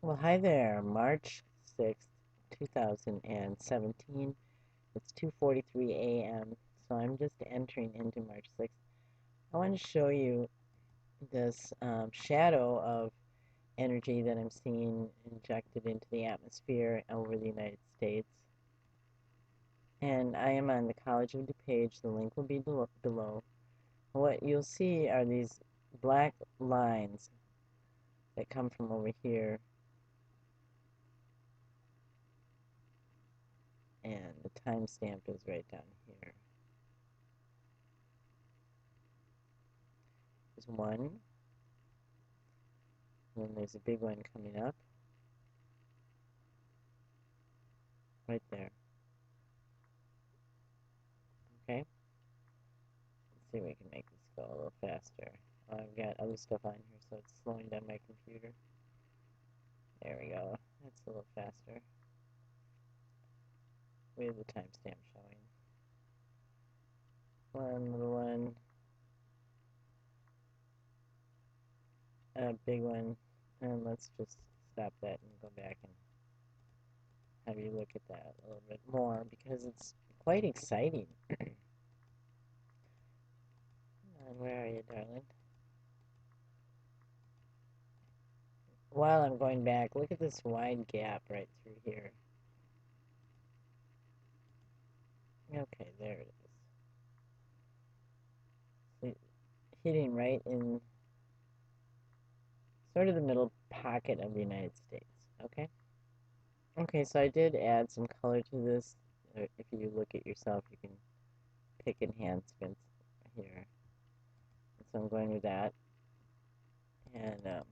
Well, hi there. March 6th, 2017. It's 2:43 a.m. So I'm just entering into March 6th. I want to show you this shadow of energy that I'm seeing injected into the atmosphere over the United States. And I am on the Ecological page. The link will be below. What you'll see are these black lines that come from over here, and the timestamp is right down here. There's one, and then there's a big one coming up right there. Okay, let's see if we can make this go a little faster. I've got other stuff on here, so it's slowing down my computer. There we go. That's a little faster. We have the timestamp showing. One little one, a big one, and let's just stop that and go back and have you look at that a little bit more because it's quite exciting. And where are you, darling? While I'm going back, look at this wide gap right through here. Okay, there it is. Hitting right in sort of the middle pocket of the United States. Okay? Okay, so I did add some color to this. If you look at yourself, you can pick enhancements here. So I'm going with that. And let's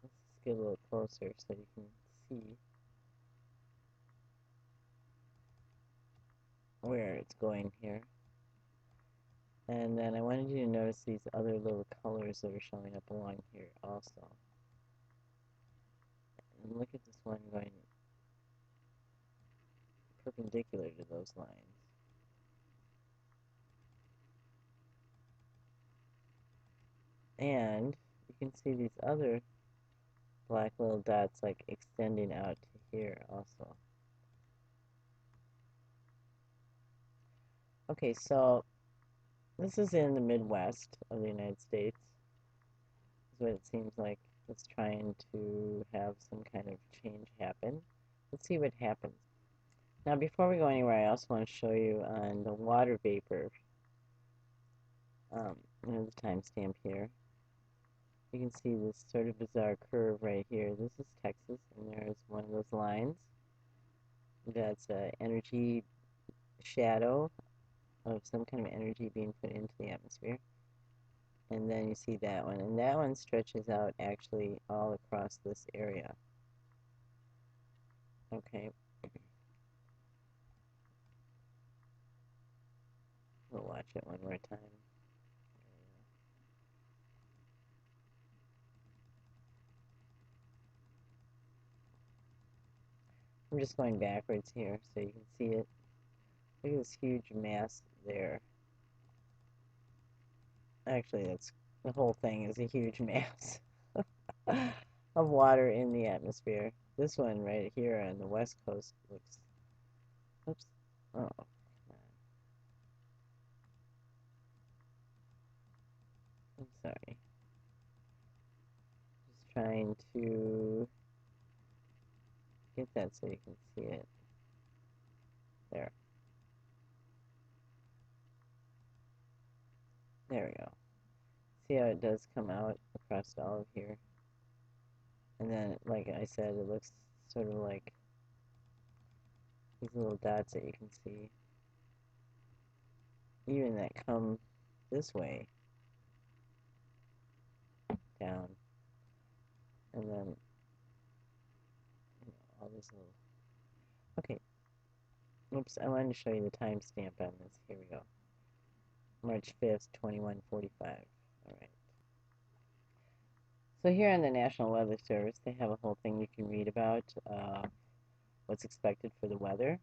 just get a little closer so you can see where it's going here. And then I wanted you to notice these other little colors that are showing up along here also. And look at this one going perpendicular to those lines. And you can see these other black little dots like extending out to here also. Okay, so this is in the Midwest of the United States. Is what it seems like it's trying to have some kind of change happen. Let's see what happens. Now, before we go anywhere, I also want to show you on the water vapor. There's the timestamp here. You can see this sort of bizarre curve right here. This is Texas, and there's one of those lines. That's an energy shadow of some kind of energy being put into the atmosphere. And then you see that one, and that one stretches out actually all across this area. Okay. We'll watch it one more time. I'm just going backwards here so you can see it. Look at this huge mass there. Actually, that's the whole thing is a huge mass of water in the atmosphere. This one right here on the west coast looks, oops, oh, come on. I'm sorry. Just trying to get that so you can see it. There. There we go. See how it does come out across all of here? And then, like I said, it looks sort of like these little dots that you can see. Even that come this way down. And then, all these little... Okay. Oops, I wanted to show you the timestamp on this. Here we go. March 5th, 2145. All right. So here on the National Weather Service, they have a whole thing you can read about what's expected for the weather.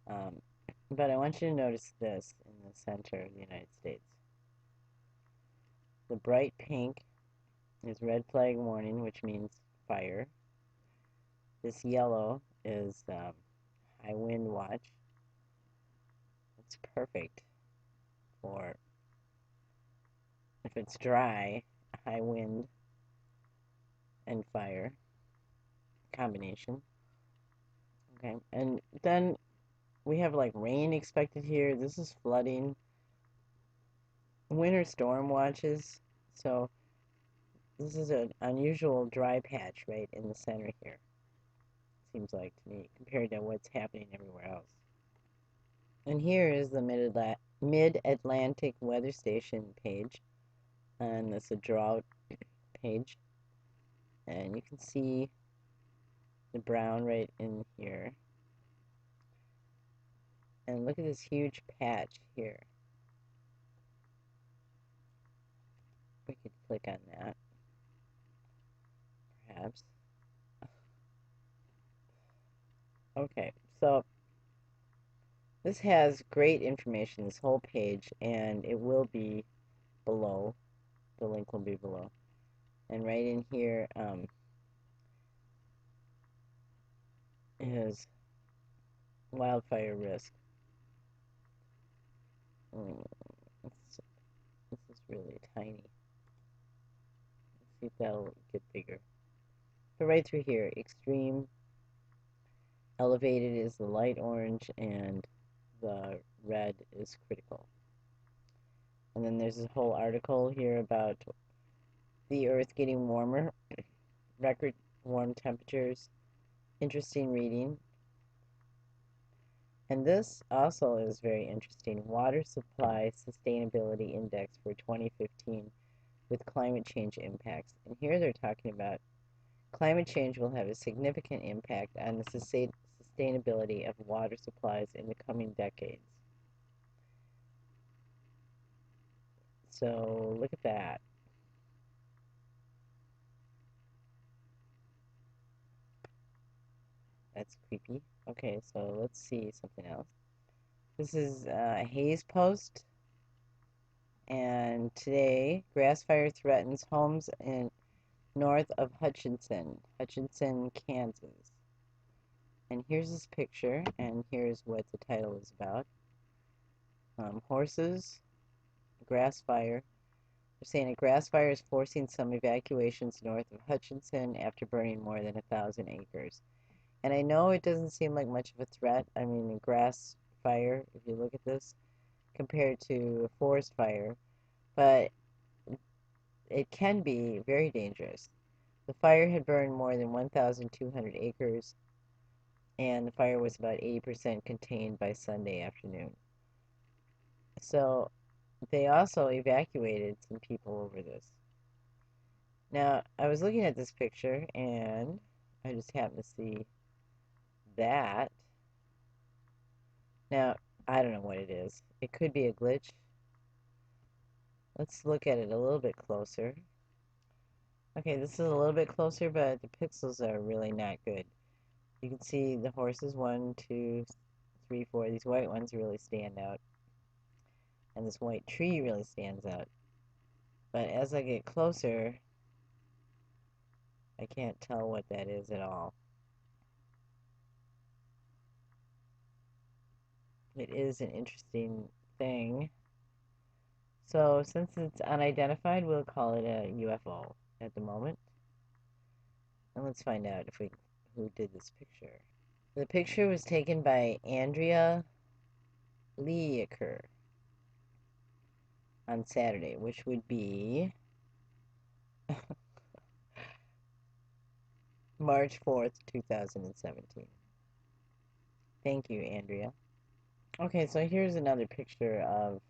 But I want you to notice this in the center of the United States. The bright pink is red flag warning, which means fire. This yellow is high wind watch. It's perfect for if it's dry, high wind and fire combination. Okay, and then we have like rain expected here. This is flooding. Winter storm watches. So this is an unusual dry patch right in the center here. Seems like to me, compared to what's happening everywhere else. And here is the Mid-Atlantic Weather Station page, and this is a drought page. And you can see the brown right in here. And look at this huge patch here. We could click on that, perhaps. Okay, so this has great information, this whole page, and it will be below. The link will be below. And right in here is wildfire risk. This is really tiny. Let's see if that'll get bigger. So right through here, extreme, elevated is the light orange, and the red is critical. And then there's this whole article here about the Earth getting warmer, record warm temperatures, interesting reading. And this also is very interesting. Water Supply Sustainability Index for 2015 with climate change impacts. And here they're talking about climate change will have a significant impact on the sustainability of water supplies in the coming decades. So look at that. That's creepy. Okay, so let's see something else. This is a Haze Post. And today, Grassfire threatens homes in north of Hutchinson, Kansas. And here's this picture, and here's what the title is about. Horses, Grassfire. They're saying a grass fire is forcing some evacuations north of Hutchinson after burning more than 1,000 acres. And I know it doesn't seem like much of a threat. I mean, a grass fire, if you look at this, compared to a forest fire, but it can be very dangerous. The fire had burned more than 1,200 acres, and the fire was about 80% contained by Sunday afternoon. So they also evacuated some people over this. Now, I was looking at this picture, and I just happened to see that. Now, I don't know what it is. It could be a glitch. Let's look at it a little bit closer. Okay, this is a little bit closer, but the pixels are really not good. You can see the horses, 1, 2, 3, 4. These white ones really stand out. And this white tree really stands out. But as I get closer, I can't tell what that is at all. It is an interesting thing. So since it's unidentified, we'll call it a UFO at the moment. And let's find out who did this picture. The picture was taken by Andrea Leaker on Saturday, which would be March 4th, 2017. Thank you, Andrea. Okay, so here's another picture of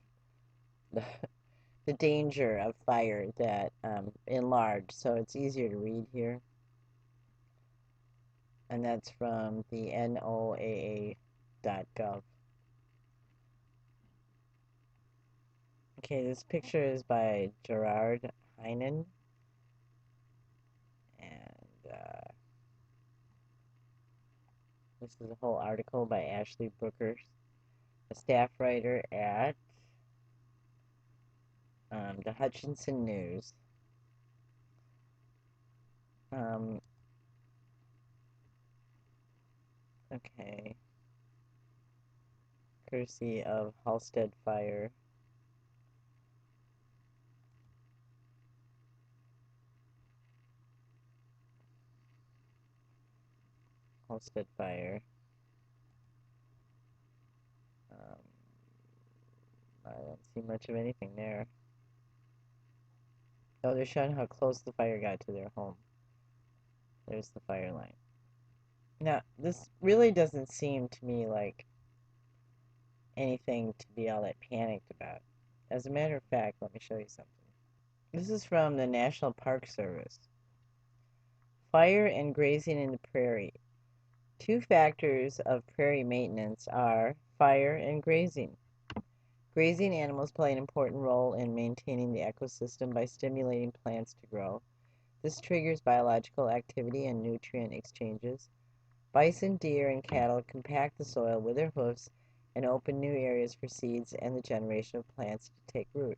the danger of fire that enlarged, so it's easier to read here. And that's from the NOAA.gov. Okay, this picture is by Gerard Heinen. And this is a whole article by Ashley Brooker, a staff writer at the Hutchinson News. Um, okay. Courtesy of Halstead Fire. Halstead Fire. Um, I don't see much of anything there. Oh, they're showing how close the fire got to their home. There's the fire line. Now, this really doesn't seem to me like anything to be all that panicked about. As a matter of fact, let me show you something. This is from the National Park Service. Fire and grazing in the prairie. Two factors of prairie maintenance are fire and grazing. Grazing animals play an important role in maintaining the ecosystem by stimulating plants to grow. This triggers biological activity and nutrient exchanges. Bison, deer, and cattle compact the soil with their hoofs and open new areas for seeds and the generation of plants to take root.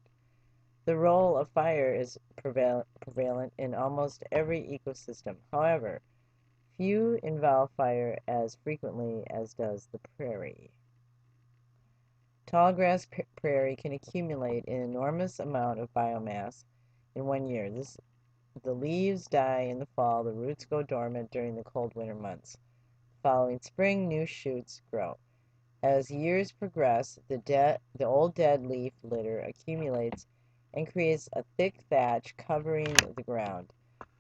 The role of fire is prevalent in almost every ecosystem. However, few involve fire as frequently as does the prairie. Tall grass prairie can accumulate an enormous amount of biomass in 1 year. The leaves die in the fall, the roots go dormant during the cold winter months. The following spring, new shoots grow. As years progress, the old dead leaf litter accumulates and creates a thick thatch covering the ground.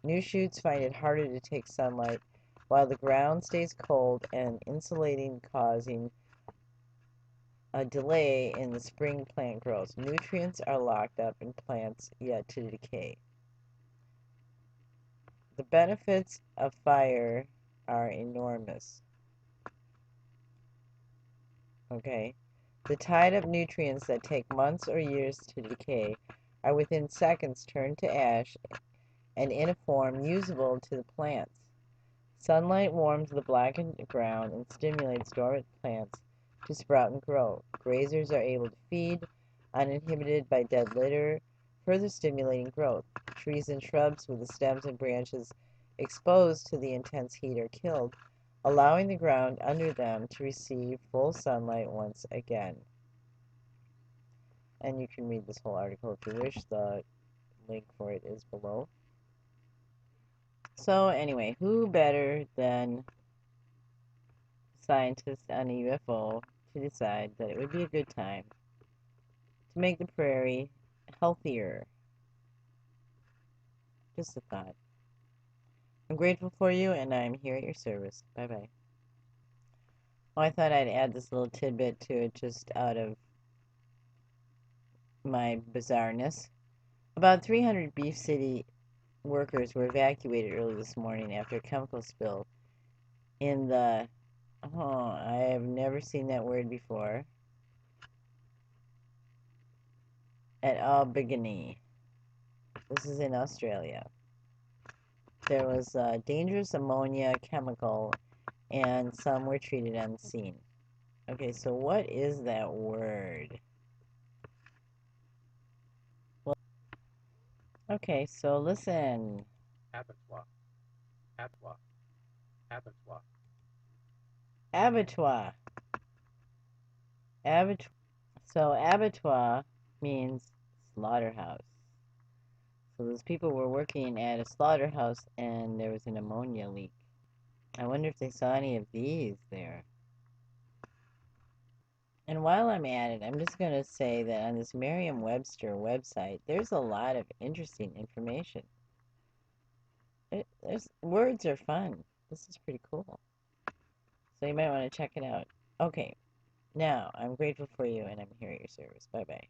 New shoots find it harder to take sunlight, while the ground stays cold and insulating, causing a delay in the spring plant growth. Nutrients are locked up in plants yet to decay. The benefits of fire are enormous. Okay? The tied up nutrients that take months or years to decay are within seconds turned to ash and in a form usable to the plants. Sunlight warms the blackened ground and stimulates dormant plants to sprout and grow. Grazers are able to feed, uninhibited by dead litter, further stimulating growth. Trees and shrubs with the stems and branches exposed to the intense heat are killed, allowing the ground under them to receive full sunlight once again. And you can read this whole article if you wish. The link for it is below. So anyway, who better than scientists on a UFO to decide that it would be a good time to make the prairie healthier? Just a thought. I'm grateful for you, and I'm here at your service. Bye-bye. Well, I thought I'd add this little tidbit to it just out of my bizarreness. About 300 Beef City workers were evacuated early this morning after a chemical spill in the... Oh, I have never seen that word before. At Albany. This is in Australia. There was a dangerous ammonia chemical, and some were treated on the scene. Okay, so what is that word? Well, okay, so listen. Abattoir. Abattoir. Abattoir. Abattoir. Abattoir. So abattoir means slaughterhouse. So those people were working at a slaughterhouse and there was an ammonia leak. I wonder if they saw any of these there. And while I'm at it, I'm just going to say that on this Merriam-Webster website, there's a lot of interesting information. Words are fun. This is pretty cool. So you might want to check it out. Okay, now I'm grateful for you and I'm here at your service. Bye-bye.